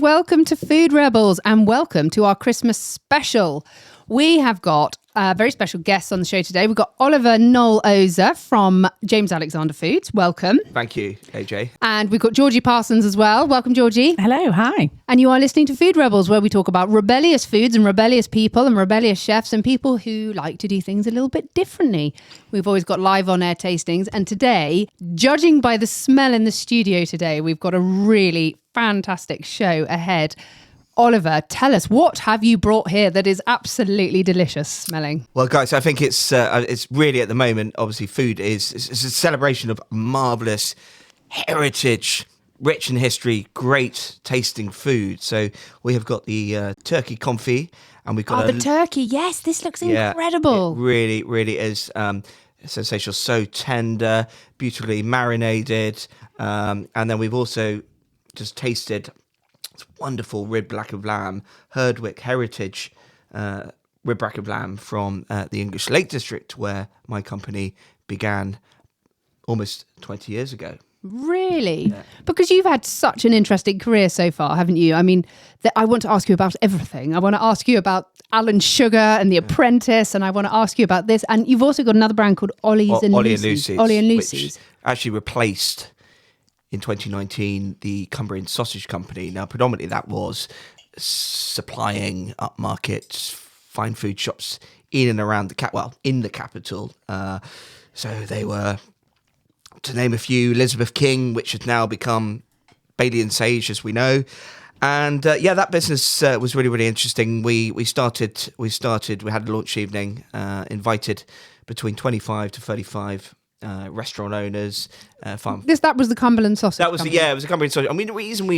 welcome to Food Rebels and welcome to our Christmas special. We have got very special guests on the show today. We've got Oliver Nohl-Oser from James Alexander Foods. Welcome. Thank you, AJ. And we've got Georgie Parsons as well. Welcome, Georgie. Hello, hi. And you are listening to Food Rebels, where we talk about rebellious foods and rebellious people and rebellious chefs and people who like to do things a little bit differently. We've always got live on-air tastings. And today, judging by the smell in the studio today, we've got a really fantastic show ahead. Oliver, tell us, what have you brought here that is absolutely delicious smelling? Well, guys, I think it's really at the moment, obviously, food is it's a celebration of marvellous heritage, rich in history, great tasting food. So we have got the turkey confit, and we've got the turkey. Yes, this looks incredible. It really, really is sensational. So tender, beautifully marinated. And then we've also just tasted wonderful rib black of lamb, Herdwick Heritage rib black of lamb from the English Lake District, where my company began almost 20 years ago. Really? Yeah. Because you've had such an interesting career so far, haven't you? I mean, I want to ask you about everything. I want to ask you about Alan Sugar and The Apprentice, and I want to ask you about this. And you've also got another brand called Ollie and Lucy's. Which actually replaced in 2019, the Cumbrian Sausage Company. Now, predominantly that was supplying upmarket fine food shops in and around in the capital. So they were, to name a few, Elizabeth King, which has now become Bailey and Sage, as we know. And that business was really, really interesting. We had a launch evening, invited between 25 to 35 restaurant owners. That was the Cumberland Sausage. That was it was a Cumbrian sausage. I mean, the reason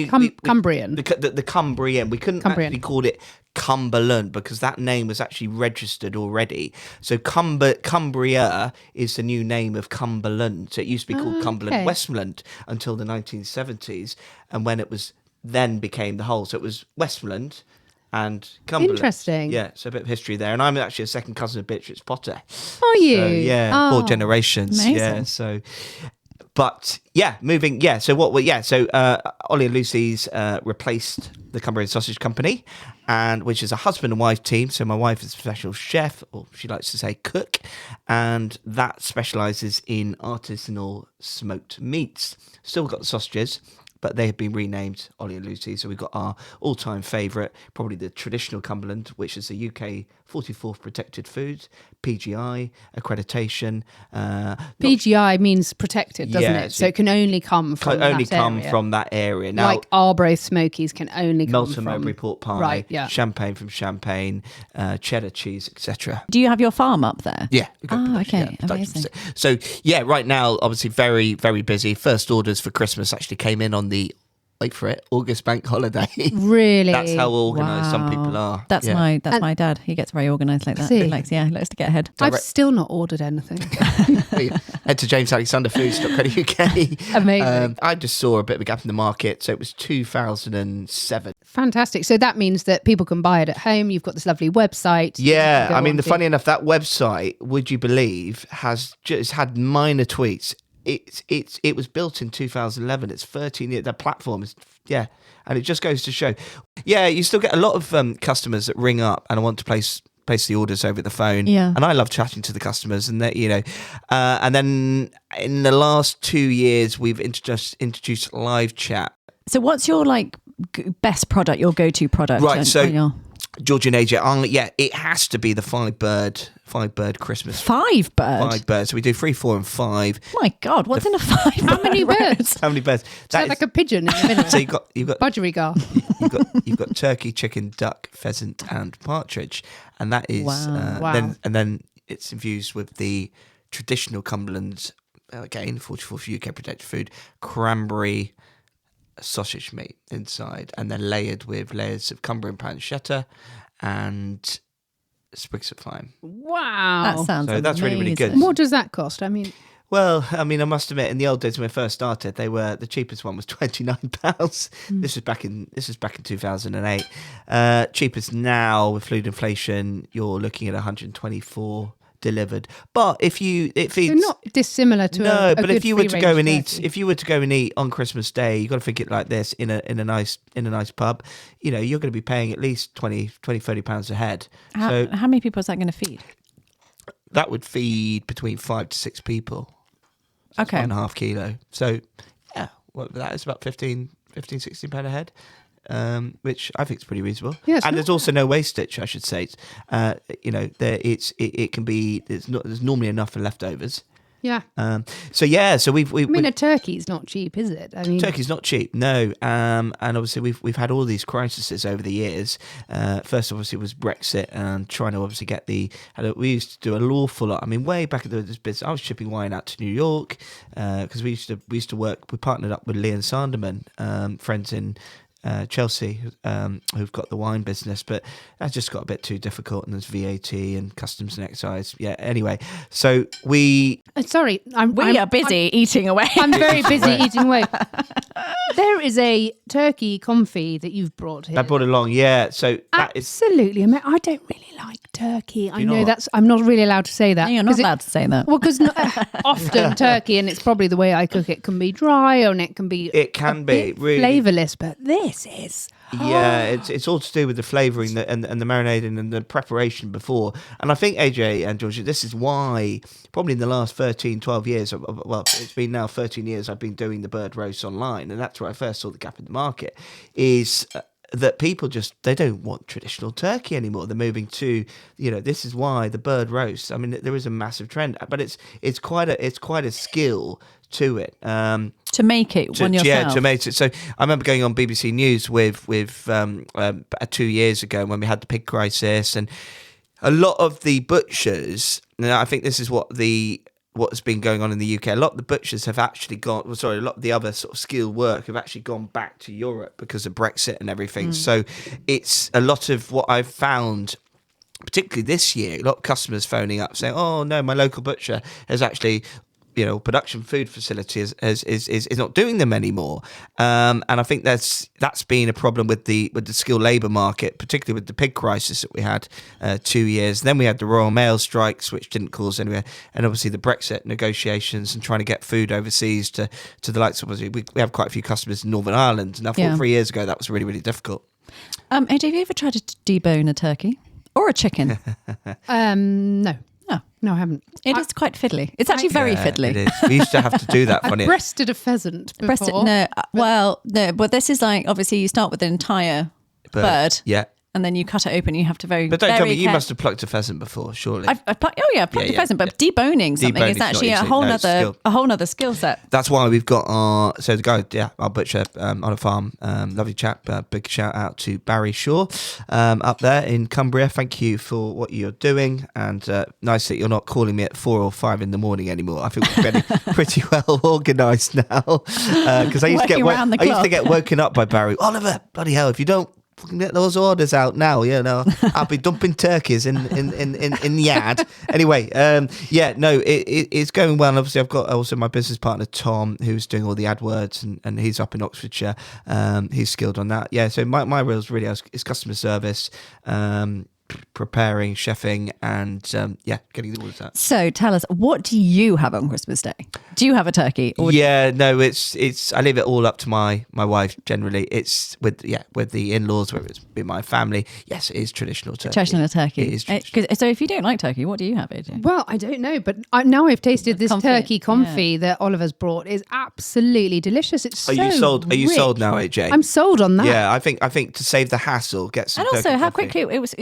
Cumbrian, the Cumbrian, we couldn't actually call it Cumberland because that name was actually registered already. So Cumbria is the new name of Cumberland. So it used to be called Cumberland Westmoreland until the 1970s, and when it was then became the whole. So it was Westmoreland and Cumberland. Interesting. Yeah, so a bit of history there. And I'm actually a second cousin of Beatrice Potter. Are you? So, 4 generations. Amazing. Yeah, so... But moving. So Ollie and Lucy's replaced the Cumbrian Sausage Company, which is a husband and wife team. So my wife is a professional chef, or she likes to say cook, and that specialises in artisanal smoked meats. Still got the sausages, but they have been renamed Ollie and Lucy. So we've got our all-time favourite, probably the traditional Cumberland, which is the UK 44th protected food, PGI accreditation. PGI means protected, doesn't it? So it can only come from that area. Now, like Arbroath Smokies can only come Melton from... Mowbray pork pie, right, yeah. Champagne from Champagne, cheddar cheese, etc. Do you have your farm up there? Yeah. Okay. Amazing. So, right now, obviously very, very busy. First orders for Christmas actually came in on the, wait for it, August bank holiday. Really? That's how organised some people are. That's my dad. He gets very organised like that. He likes to get ahead. I've still not ordered anything. Head to jamesalexanderfoods.co.uk. Amazing. I just saw a bit of a gap in the market. So it was 2007. Fantastic. So that means that people can buy it at home. You've got this lovely website. Yeah. I mean, funny enough, that website, would you believe, has just had minor tweaks. It was built in 2011. It's 13 years. The platform is, and it just goes to show. Yeah, you still get a lot of customers that ring up and want to place the orders over the phone. Yeah. And I love chatting to the customers, and that, and then in the last 2 years we've introduced live chat. So what's your best product, your go-to product? Right. So Georgie and AJ, it has to be the five bird Christmas. 5 bird? 5 birds. So we do 3, 4 and 5. My God, what's in a 5 bird? How many birds? How many birds? That is like a pigeon in the middle. So you've got budgerigar. You've got turkey, chicken, duck, pheasant and partridge. And that is then it's infused with the traditional Cumberland, again, 44 UK protected food, cranberry sausage meat inside, and then layered with layers of Cumbrian pancetta and sprigs of thyme. Wow, that sounds amazing. That's really, really good. And what does that cost? I must admit, in the old days when I first started, the cheapest one was £29. This was back in 2008. Cheapest now with food inflation, you're looking at £124 delivered. But if They're not dissimilar to a but good if you were to go and eat, free-range if you were to go and eat on Christmas Day, you got to think it like this in a nice pub. You know, you're going to be paying at least 20, 30 pounds a head. How many people is that going to feed? That would feed between 5 to 6 people. So Okay. 1.5 kilo. So yeah, well, that is about 15, 16 pound a head. Which I think is pretty reasonable. Yeah, and there's also no wastage, I should say. You know, it can be. There's normally enough for leftovers. Yeah. So I mean, a turkey's not cheap, is it? I mean, turkey's not cheap, no. And obviously we've had all these crises over the years. First, obviously, was Brexit and trying to obviously get we used to do an awful lot. I mean, way back in this business, I was shipping wine out to New York because we used to work. We partnered up with Lee and Sanderman, friends in Chelsea, who've got the wine business, but that just got a bit too difficult, and there's VAT and customs and excise. Yeah. Anyway, so we. Sorry, We are busy eating away. I'm very busy eating away. There is a turkey confit that you've brought here. I brought along, yeah. So that is. Absolutely. I mean, I don't really like turkey. I know not? I'm not really allowed to say that. No, you're not allowed to say that. Well, because often turkey, and it's probably the way I cook it, can be dry and it can be Really flavourless. But this is. Yeah, it's all to do with the flavouring and the marinating and the preparation before. And I think, AJ and Georgia, this is why probably in the last 13, 12 years, well, it's been now 13 years I've been doing the bird roast online, and that's where I first saw the gap in the market, is that people they don't want traditional turkey anymore. They're moving to, this is why the bird roast. I mean, there is a massive trend, but it's quite a skill to it. To make it one yourself. Yeah, to make it. So I remember going on BBC News with 2 years ago when we had the pig crisis, and a lot of the butchers. Now I think this is what's been going on in the UK. A lot of the butchers have actually a lot of the other sort of skilled work have actually gone back to Europe because of Brexit and everything. So it's a lot of what I've found. Particularly this year, a lot of customers phoning up saying, "Oh no, my local butcher has actually." Production food facility is not doing them anymore, and I think that's been a problem with the skilled labour market, particularly with the pig crisis that we had 2 years. Then we had the Royal Mail strikes, which didn't cause anywhere, and obviously the Brexit negotiations and trying to get food overseas to the likes of we have quite a few customers in Northern Ireland, and I thought 3 years ago that was really, really difficult. AJ, have you ever tried to debone a turkey or a chicken? No. No, I haven't. It is quite fiddly. It's actually very fiddly. It is. We used to have to do that. I breasted a pheasant before. But this is like, obviously you start with an entire bird. Yeah. And then you cut it open. You have to But don't tell me you must have plucked a pheasant before, surely. I've plucked a pheasant, but deboning something is actually a whole nother skill set. That's why we've got the guy, our butcher on a farm, lovely chap. Big shout out to Barry Shaw up there in Cumbria. Thank you for what you're doing, and nice that you're not calling me at 4 or 5 in the morning anymore. I feel we're getting pretty well organised now, because I used to get woken up by Barry. Oliver, bloody hell! If you don't get those orders out now, I'll be dumping turkeys in the yard. Anyway, it's going well. And obviously, I've got also my business partner Tom, who's doing all the AdWords, and he's up in Oxfordshire. He's skilled on that. Yeah, so my reels really is customer service, preparing, chefing, and getting all of that. So tell us, what do you have on Christmas Day? Do you have a turkey? Or it's I leave it all up to my wife. Generally, it's with the in-laws, whether it's with my family. Yes, it is traditional turkey. Traditional turkey. It is traditional. So if you don't like turkey, what do you have, AJ? Well, I don't know, but now I've tasted this turkey confit that Oliver's brought. Is absolutely delicious. It's Are you sold now, AJ? I'm sold on that. Yeah, I think to save the hassle, get some. And also, how confit. quickly it was.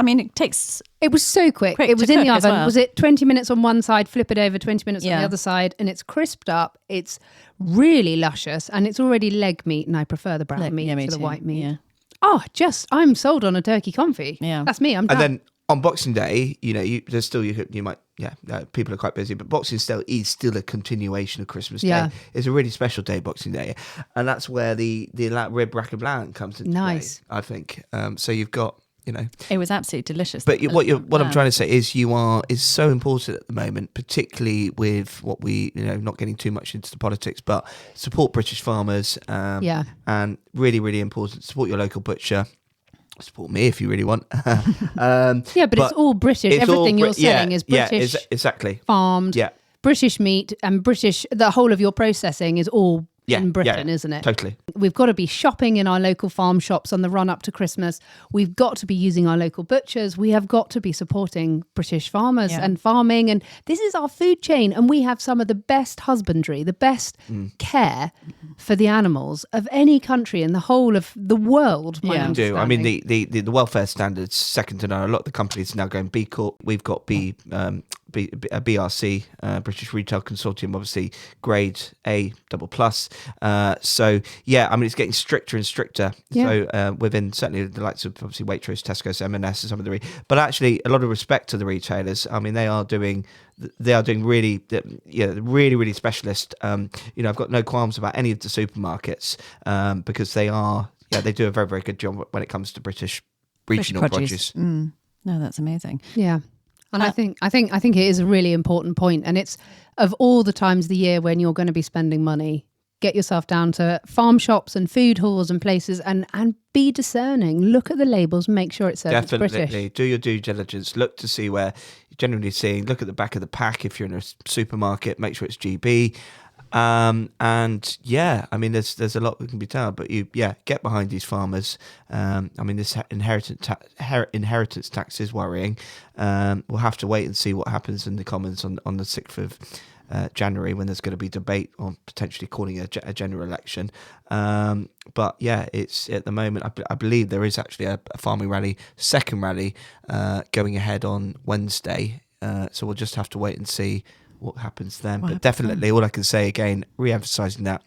It takes. It was so quick. It was in the oven. Was it 20 minutes on one side, flip it over, 20 minutes on the other side, and it's crisped up. It's really luscious, and it's already leg meat, and I prefer the brown meat to the white meat. Yeah. Oh, I'm sold on a turkey confit. Yeah. That's me. I'm done. And then on Boxing Day, there's still, you might, people are quite busy, but Boxing Day is still a continuation of Christmas Day. It's a really special day, Boxing Day, and that's where the rib rack and blanc comes into play, I think. So you've got, It was absolutely delicious. But what I'm trying to say is is so important at the moment, particularly with what we, not getting too much into the politics, but support British farmers. And really, really important, support your local butcher. support me if you really want. But it's all British. Everything you're selling is British. Yeah, exactly. Farmed. Yeah. British meat and the whole of your processing is all in Britain, isn't it? Totally. We've got to be shopping in our local farm shops on the run up to Christmas. We've got to be using our local butchers. We have got to be supporting British farmers and farming. And this is our food chain. And we have some of the best husbandry, the best care for the animals of any country in the whole of the world. We do. I mean, the welfare standards, second to none. A lot of the companies are now going B Corp. We've got BRC, British Retail Consortium, obviously grade A ++. So yeah, I mean, it's getting stricter and stricter. Yeah. So within certainly the likes of obviously Waitrose, Tesco's, M&S, and some of the but actually a lot of respect to the retailers. I mean, they are doing really, really specialist. I've got no qualms about any of the supermarkets because they do a very, very good job when it comes to British regional produce. No, that's amazing. Yeah. And I think it is a really important point. And it's of all the times of the year when you're going to be spending money, get yourself down to farm shops and food halls and places and be discerning. Look at the labels, make sure it says it's British. Definitely. Do your due diligence. Look to see where you're generally seeing. Look at the back of the pack if you're in a supermarket. Make sure it's GB. And yeah, I mean, there's a lot that can be done, but get behind these farmers. I mean, this inheritance tax is worrying. We'll have to wait and see what happens in the Commons on the 6th of January when there's going to be debate on potentially calling a general election. But yeah, it's at the moment, I believe there is actually a farming rally, second rally, going ahead on Wednesday. So we'll just have to wait and see what happens then. But definitely, all I can say again, re-emphasising that,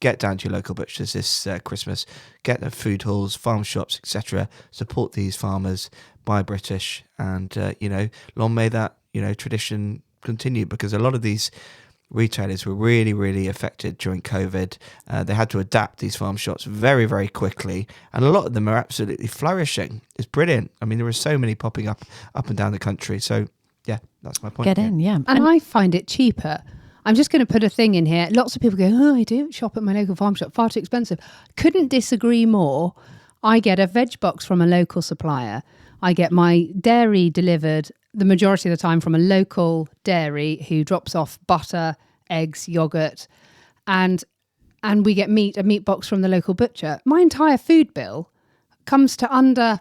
get down to your local butchers this Christmas, get the food halls, farm shops, etc. Support these farmers, buy British, and long may that tradition continue, because a lot of these retailers were really, really affected during COVID. They had to adapt these farm shops very, very quickly, and a lot of them are absolutely flourishing. It's brilliant. I mean, there are so many popping up and down the country. So yeah, that's my point. Get in, yeah. And I find it cheaper. I'm just going to put a thing in here. Lots of people go, oh, I do shop at my local farm shop, far too expensive. Couldn't disagree more. I get a veg box from a local supplier. I get my dairy delivered the majority of the time from a local dairy who drops off butter, eggs, yogurt, and we get a meat box from the local butcher. My entire food bill comes to under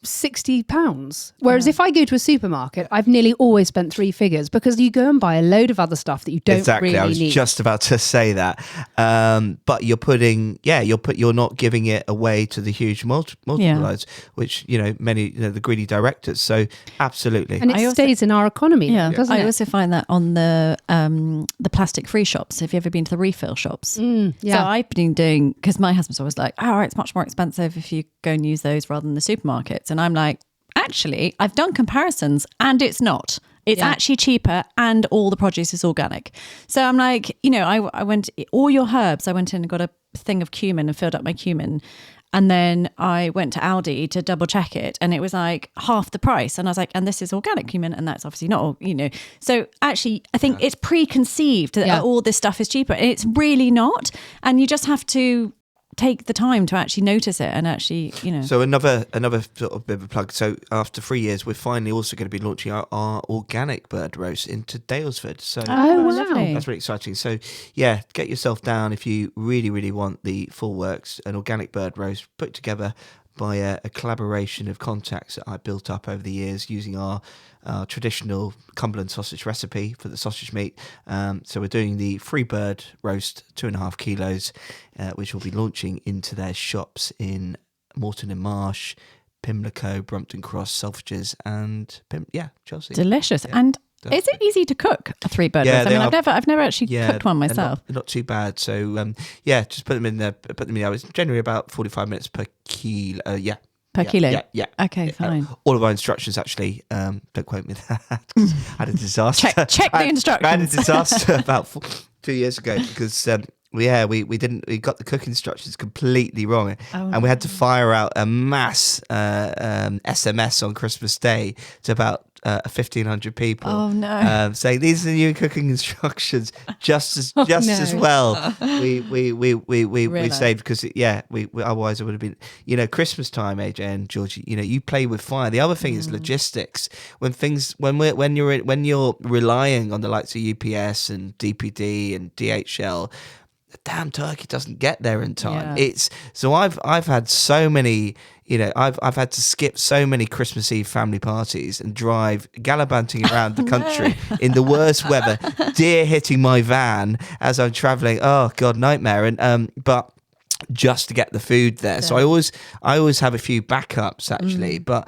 £60. Whereas if I go to a supermarket, I've nearly always spent 3 figures, because you go and buy a load of other stuff that you don't really need. I was just about to say that. But you're not giving it away to the huge multipliers, which, many, the greedy directors. So absolutely. And it stays in our economy, doesn't it? I also find that on the plastic free shops. Have you ever been to the refill shops? So I've been doing, because my husband's always like, all right, it's much more expensive if you go and use those rather than the supermarkets. And I'm like, actually, I've done comparisons and it's not. It's actually cheaper and all the produce is organic. So I'm like, I went, all your herbs, I went in and got a thing of cumin and filled up my cumin. And then I went to Aldi to double check it, and it was like half the price. And I was like, and this is organic cumin, and that's obviously not, So actually, I think it's preconceived that all this stuff is cheaper. And it's really not. And you just have to take the time to actually notice it and actually, So another sort of bit of a plug. So after 3 years, we're finally also going to be launching our organic bird roast into Dalesford. So lovely. That's really exciting. So yeah, get yourself down if you really, really want the full works, an organic bird roast put together by a collaboration of contacts that I built up over the years using our traditional Cumberland sausage recipe for the sausage meat. So we're doing the free bird roast, 2.5 kilos, which will be launching into their shops in Moreton in Marsh, Pimlico, Brompton Cross, Selfridges, and Chelsea. Delicious. Yeah. And is it easy to cook a 3 bird roast? I mean, I've never actually cooked one myself. Not too bad. So just put them in there. Put them in there. It's generally about 45 minutes per kilo. Per kilo? Yeah. Okay, fine. All of our instructions, actually, don't quote me that. I had a disaster. Check the instructions. I had a disaster about 2 years ago because we got the cooking instructions completely wrong, and we had to fire out a mass SMS on Christmas Day to about 1,500 people. Oh no! Saying these are the new cooking instructions, just as well. We saved because we otherwise it would have been Christmas time, AJ and Georgie. You play with fire. The other thing is logistics. When you're relying on the likes of UPS and DPD and DHL. The damn turkey doesn't get there in time. So I've had so many, I've had to skip so many Christmas Eve family parties and drive gallivanting around the country in the worst weather, deer hitting my van as I'm traveling. Oh God, nightmare. And but just to get the food there. Yeah. So I always have a few backups actually, but.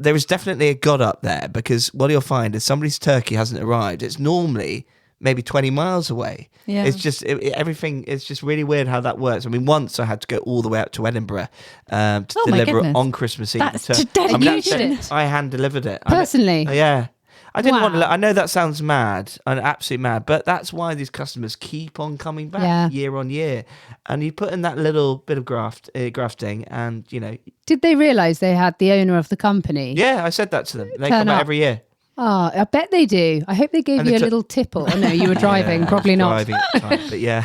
There is definitely a God up there, because what you'll find is somebody's turkey hasn't arrived. It's normally maybe 20 miles away. Yeah. It's just everything. It's just really weird how that works. I mean, once I had to go all the way up to Edinburgh to deliver it on Christmas Eve. That's dedication. I hand delivered it personally. I didn't want to. I know that sounds mad and absolutely mad, but that's why these customers keep on coming back year on year. And you put in that little bit of grafting, and Did they realise they had the owner of the company? Yeah, I said that to them. They come out every year. Oh, I bet they do. I hope they gave you a little tipple. Oh no, you were driving, probably not. Driving at the time, but yeah.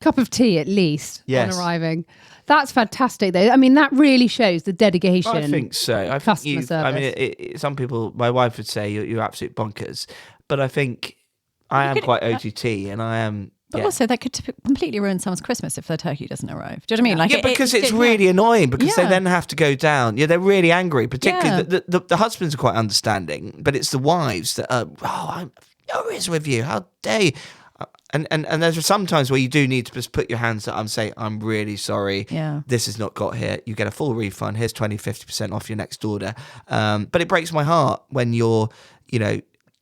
Cup of tea at least on arriving. That's fantastic, though. I mean, that really shows the dedication. I think so. I think customer service. I mean, some people, my wife would say you're absolute bonkers, but I think I am quite OTT, and I am. But also, that could completely ruin someone's Christmas if their turkey doesn't arrive. Do you know what I mean? Because it's really annoying, because they then have to go down. They're really angry. Particularly the husbands are quite understanding, but it's the wives that are. Oh, I'm furious with you. How dare you? And there's some times where you do need to just put your hands up and say, I'm really sorry. Yeah. This has not got here. You get a full refund. Here's 20-50% off your next order. But it breaks my heart when you're,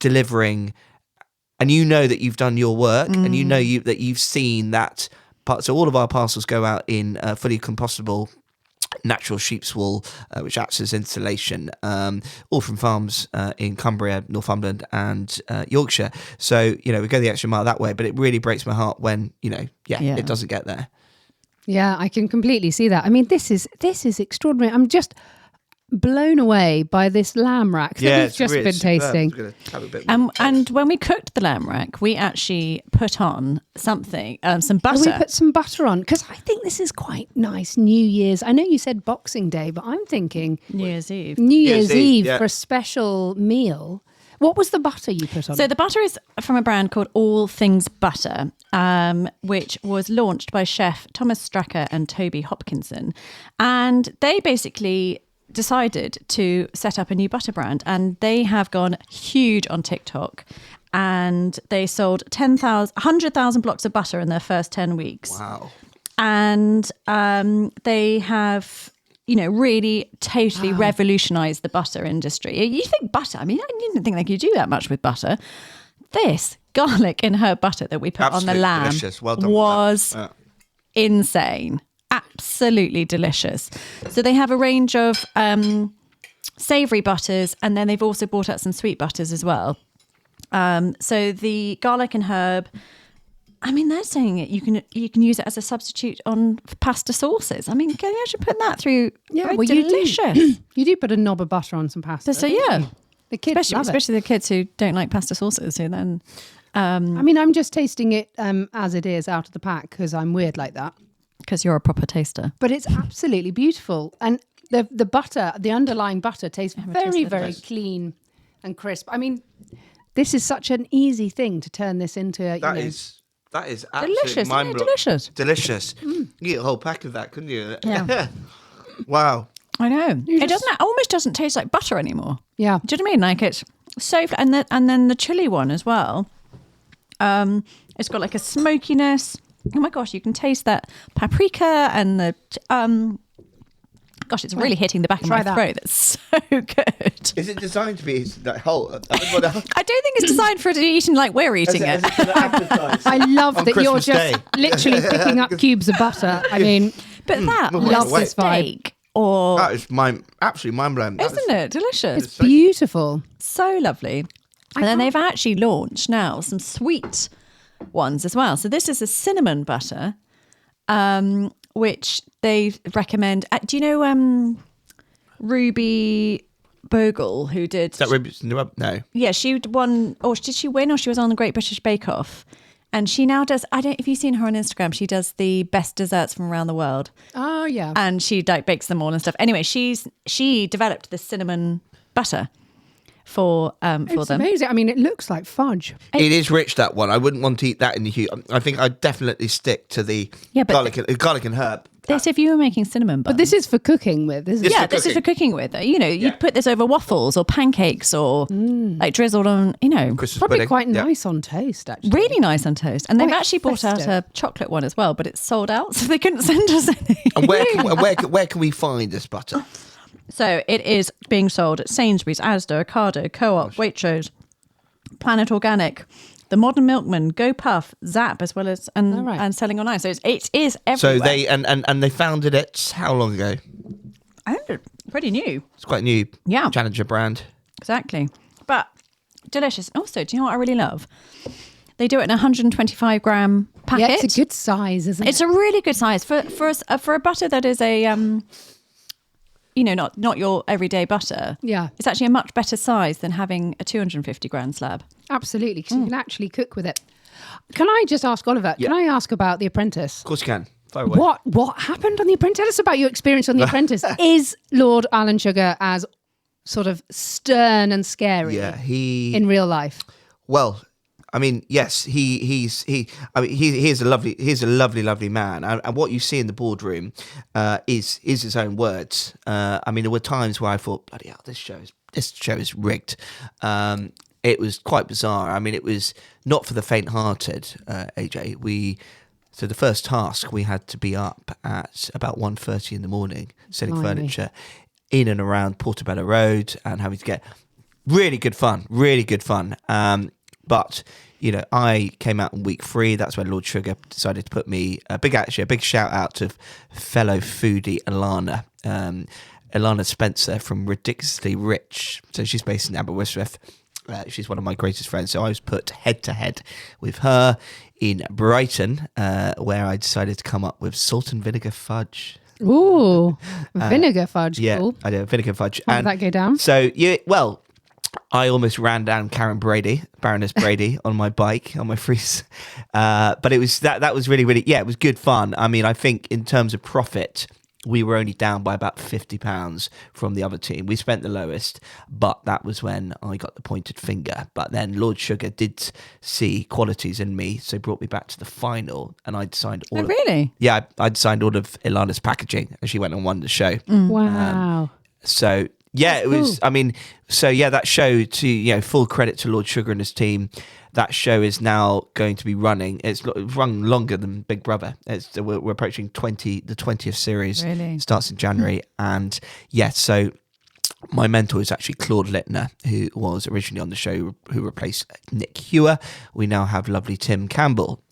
delivering, and that you've done your work, and that you've seen that part. So all of our parcels go out in fully compostable natural sheep's wool, which acts as insulation, all from farms in Cumbria, Northumberland and Yorkshire. So, we go the extra mile that way, but it really breaks my heart when, it doesn't get there. Yeah, I can completely see that. I mean, this is extraordinary. I'm just blown away by this lamb rack that we've just been tasting. And when we cooked the lamb rack, we actually put on something, some butter. We put some butter on, because I think this is quite nice. New Year's. I know you said Boxing Day, but I'm thinking New Year's Eve. New Year's Eve for a special meal. What was the butter you put on? So the butter is from a brand called All Things Butter, which was launched by chef Thomas Stracker and Toby Hopkinson. And they basically decided to set up a new butter brand, and they have gone huge on TikTok, and they sold 100,000 blocks of butter in their first 10 weeks. Wow. And they have really totally revolutionized the butter industry. You think butter, I mean, I didn't think they could do that much with butter. This garlic and herb butter that we put on the lamb was insane. Absolutely delicious. So they have a range of savoury butters, and then they've also brought out some sweet butters as well. So the garlic and herb, I mean, they're saying you can use it as a substitute on pasta sauces. I mean, can you actually put that through? Yeah, well, delicious. You do put a knob of butter on some pasta. So yeah, the kids especially the kids who don't like pasta sauces. Who then? I mean, I'm just tasting it as it is out of the pack, because I'm weird like that. Because you're a proper taster. But it's absolutely beautiful. And the butter, the underlying butter, tastes very, very clean and crisp. I mean, this is such an easy thing to turn this into That is absolutely delicious. Delicious. Delicious. You get a whole pack of that, couldn't you? Yeah. Wow. I know. It almost doesn't taste like butter anymore. Yeah. Do you know what I mean? Like, it's so... And then the chili one as well. It's got like a smokiness... Oh my gosh, you can taste that paprika and the... gosh, it's really hitting the back of my throat. That's so good. Is it designed to be that whole... I don't think it's designed for it to be eaten like we're eating it. I love that you're just literally picking up cubes of butter. I mean... But that love this vibe. Or... That is absolutely mind-blowing. Isn't it? Delicious. It's beautiful. So lovely. And then they've actually launched now some sweet ones as well. So this is a cinnamon butter, which they recommend. Do you know Ruby Bogle, who did... Is that Ribs in the Rub? No. Yeah, she won, or did she win, or she was on the Great British Bake Off? And she now does, I don't, if you've seen her on Instagram, she does the best desserts from around the world. Oh, yeah. And she like bakes them all and stuff. Anyway, she developed this cinnamon butter for them. It's amazing. I mean, it looks like fudge. It is rich, that one. I wouldn't want to eat that in the heat. I think I'd definitely stick to the garlic and herb. This, if you were making cinnamon buns. But this is for cooking with, isn't it? Yeah, this is for cooking with. You know, you'd put this over waffles or pancakes or like drizzled on, you know. Christmas Probably pudding. quite nice on toast, actually. Really nice on toast. And they've Quite actually brought out festive. a chocolate one as well, but it's sold out, so they couldn't send us any. And where can we find this butter? So it is being sold at Sainsbury's, Asda, Ocado, Co-op, Waitrose, Planet Organic, The Modern Milkman, Go Puff, Zap, as well as and selling online. So it is everywhere. So they and they founded it how long ago? I think it's pretty new. It's quite new. Yeah. Challenger brand. Exactly. But delicious. Also, do you know what I really love? They do it in a 125 gram packet. Yeah, it's a good size, isn't it? It's a really good size for a butter that is a you know, not your everyday butter. Yeah. It's actually a much better size than having a 250 gram slab. Absolutely, because you can actually cook with it. Can I just ask Oliver, can I ask about The Apprentice? Of course you can. Fire away. What happened on The Apprentice? Tell us about your experience on The Apprentice. Is Lord Alan Sugar as sort of stern and scary in real life? Well, I mean, yes, he's a lovely man, and what you see in the boardroom is his own words. I mean, there were times where I thought, bloody hell, this show is rigged. It was quite bizarre. I mean, it was not for the faint-hearted, AJ. So the first task, we had to be up at about 1:30 in the morning selling furniture in and around Portobello Road and having to get really good fun. But, you know, I came out in week 3. That's when Lord Sugar decided to put me a big shout out to fellow foodie Alana. Alana Spencer from Ridiculously Rich. So she's based in Aberystwyth. She's one of my greatest friends. So I was put head to head with her in Brighton, where I decided to come up with salt and vinegar fudge. Ooh, vinegar fudge. Yeah, cool. I did vinegar fudge. How did that go down? So, I almost ran down Baroness Brady, on my bike, on my freeze. But it was that was really, really, it was good fun. I mean, I think in terms of profit, we were only down by about £50 from the other team. We spent the lowest, but that was when I got the pointed finger. But then Lord Sugar did see qualities in me, so brought me back to the final, and I'd signed all really? Yeah, I'd signed all of Ilana's packaging, and she went and won the show. Wow. So... yeah, it was. I mean, that show, to full credit to Lord Sugar and his team. That show is now going to be running. It's run longer than Big Brother. We're approaching the 20th series. Really? It starts in January, and so my mentor is actually Claude Littner, who was originally on the show, who replaced Nick Hewer. We now have lovely Tim Campbell,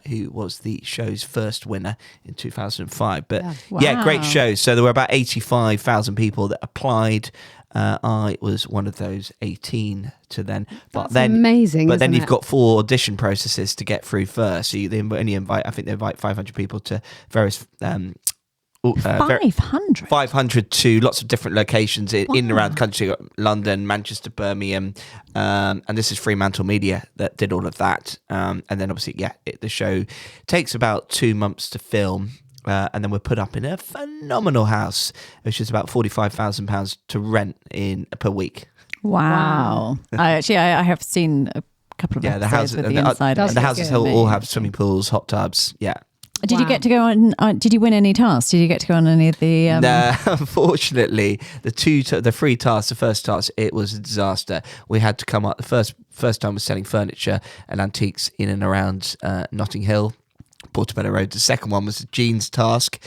who was the show's first winner in 2005. But great show. So there were about 85,000 people that applied. I was one of those 18 to then. That's amazing. But then isn't you've it? got 4 audition processes to get through first. So they only invite 500 people to various. 500? 500 to lots of different locations in and around the country, London, Manchester, Birmingham, and this is Fremantle Media that did all of that. And then obviously, the show takes about 2 months to film, and then we're put up in a phenomenal house, which is about £45,000 to rent per week. Wow. I have seen a couple of episodes with the inside. And the houses all have swimming pools, hot tubs, Did you get to go on? Did you win any tasks? Did you get to go on any of the? No, unfortunately, the 3 tasks. The first task, it was a disaster. We had to come up. The first time was selling furniture and antiques in and around Notting Hill, Portobello Road. The second one was a jeans task.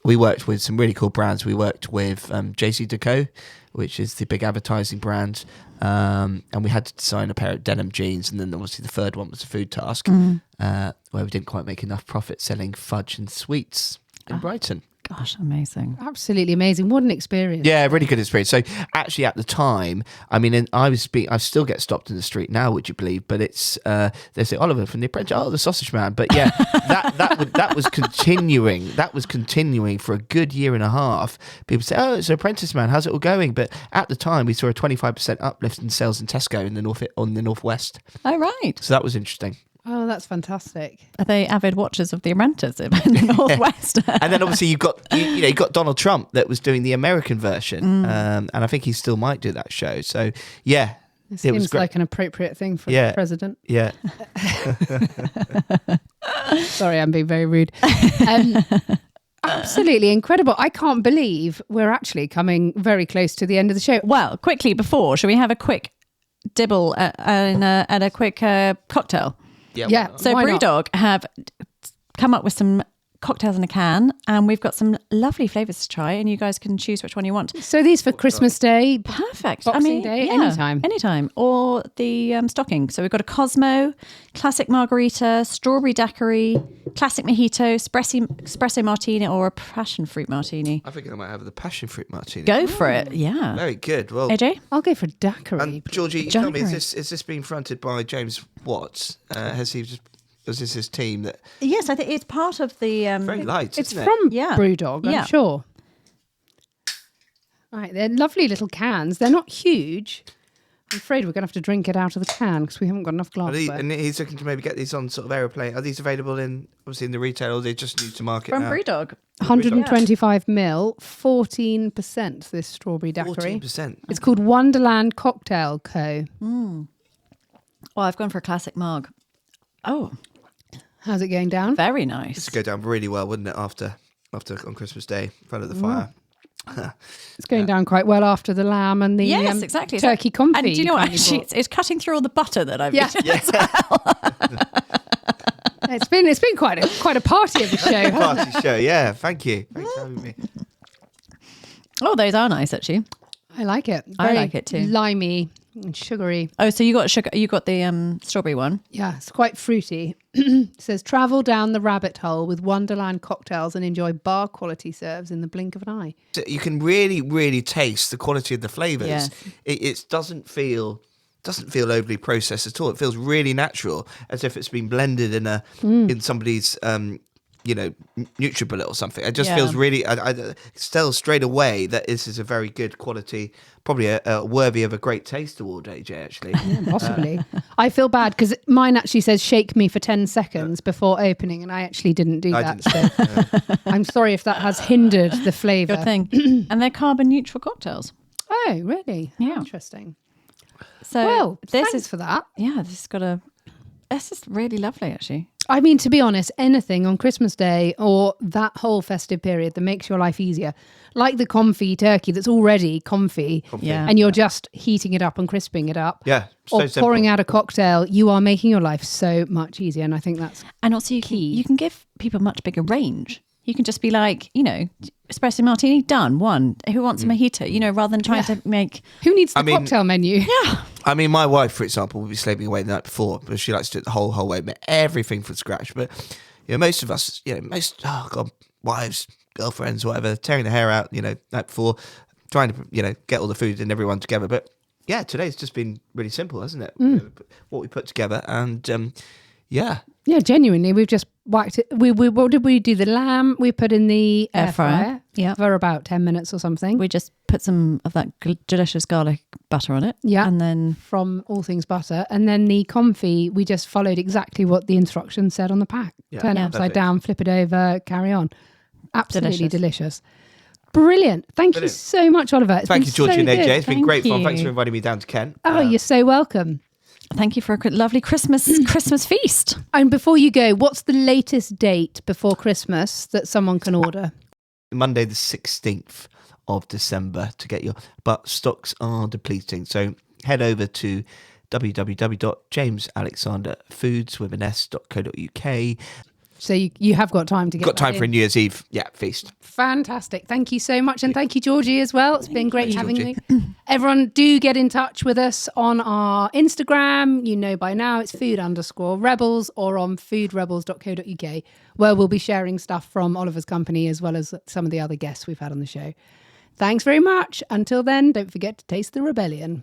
We worked with some really cool brands. We worked with JC Decaux, which is the big advertising brand, and we had to design a pair of denim jeans. And then obviously the third one was a food task, where we didn't quite make enough profit selling fudge and sweets in Brighton. Gosh, amazing. Absolutely amazing. What an experience. Yeah, really good experience. So actually at the time, I mean, I still get stopped in the street now, would you believe? But it's, they say, Oliver from The Apprentice, the sausage man. But yeah, that was continuing. That was continuing for a good year and a half. People say, oh, it's an Apprentice man. How's it all going? But at the time, we saw a 25% uplift in sales in Tesco in the Northwest. Oh, right. So that was interesting. Oh, that's fantastic. Are they avid watchers of The Apprentice in the Northwest? And then obviously you got Donald Trump that was doing the American version, and I think he still might do that show. So yeah, it seems like an appropriate thing for the president. Yeah. Sorry, I'm being very rude. Absolutely incredible. I can't believe we're actually coming very close to the end of the show. Well, quickly before, shall we have a quick dibble and a quick cocktail? Yeah. So Brewdog have come up with some cocktails in a can, and we've got some lovely flavours to try, and you guys can choose which one you want. So these for Christmas Day? Perfect. Boxing Day? Anytime. Anytime. Or the stocking. So we've got a Cosmo, classic margarita, strawberry daiquiri, classic mojito, espresso martini, or a passion fruit martini. I think I might have the passion fruit martini. Go for it. Yeah. Very good. Well, AJ? I'll go for daiquiri. And Georgie, tell me, is this being fronted by James Watts? Was this his team that? Yes, I think it's part of the. Very light. It's isn't from Yeah. Brewdog, I'm sure. Right, they're lovely little cans. They're not huge. I'm afraid we're going to have to drink it out of the can because we haven't got enough glassware. And he's looking to maybe get these on sort of aeroplane. Are these available in the retail, or are they just new to market From now? Brewdog. 125 ml, 14% this strawberry daiquiri. 14%. It's called Wonderland Cocktail Co. Well, I've gone for a classic marg. Oh, How's it going down? very nice. This would go down really well, wouldn't it? After on Christmas Day, in front of the fire. It's going down quite well after the lamb and the Yes, exactly. turkey confit. And do you know what? kindly Actually, brought. it's cutting through all the butter that I've eaten. Yes. It's been quite a party of a show. hasn't it? Party show. Yeah. Thank you. Thanks for having me. Oh, those are nice, actually. I like it. I Very like it too. Limey and sugary. Oh, so you got sugar? You got the strawberry one. Yeah, it's quite fruity. It says, travel down the rabbit hole with Wonderland cocktails and enjoy bar quality serves in the blink of an eye. So you can really, really taste the quality of the flavours. Yes. It doesn't feel overly processed at all. It feels really natural, as if it's been blended in somebody's NutriBullet or something. It just feels really. I tell straight away that this is a very good quality, probably a worthy of a great taste award, AJ. Actually, Yeah, possibly. I feel bad because mine actually says shake me for 10 seconds before opening, and I actually didn't do that. So I'm sorry if that has hindered the flavour. Good thing. And they're carbon neutral cocktails. Oh, really? Yeah. Interesting. So Well, this thanks is for that. yeah. This is really lovely, actually. I mean, to be honest, anything on Christmas Day or that whole festive period that makes your life easier, like the confit turkey that's already comfy, Yeah. and you're just heating it up and crisping it up, Yeah, so or simple. pouring out a cocktail, you are making your life so much easier. And I think that's And also, you can give people much bigger range. You can just be like, espresso martini, done, one. Who wants a mojito? Rather than trying to make. who needs the cocktail menu? Yeah. I mean, my wife, for example, will be slaving away the night before, but she likes to do it the whole way, make everything from scratch. But most of us, wives, girlfriends, whatever, tearing the hair out, night before, trying to, get all the food and everyone together. But yeah, today's just been really simple, hasn't it? What we put together, and yeah. Yeah, genuinely, we've just whacked it. What did we do? The lamb we put in the air fryer, for about 10 minutes or something. We just put some of that delicious garlic butter on it. Yeah. And then From All Things Butter. And then the confit, we just followed exactly what the instructions said on the pack. Yeah. Turn it Yeah. upside Perfect. down, flip it over, carry on. Absolutely Delicious. delicious. Brilliant. Thank you Brilliant. so much, Oliver. It's Thank been you, Georgie so and AJ. good. It's been Thank great fun. you. Thanks for inviting me down to Kent. Oh, you're so welcome. thank you for a lovely Christmas feast. And before you go, what's the latest date before Christmas that someone can order? Monday the 16th of December to get but stocks are depleting. So head over to www.jamesalexanderfoods.co.uk. So you have got time to get Got time that for a in. New Year's Eve feast. Fantastic. Thank you so much. And thank you, Georgie, as well. It's been great Thanks, having Georgie. you. Everyone do get in touch with us on our Instagram. You know by now it's food_rebels, or on foodrebels.co.uk, where we'll be sharing stuff from Oliver's company as well as some of the other guests we've had on the show. Thanks very much. Until then, don't forget to taste the rebellion.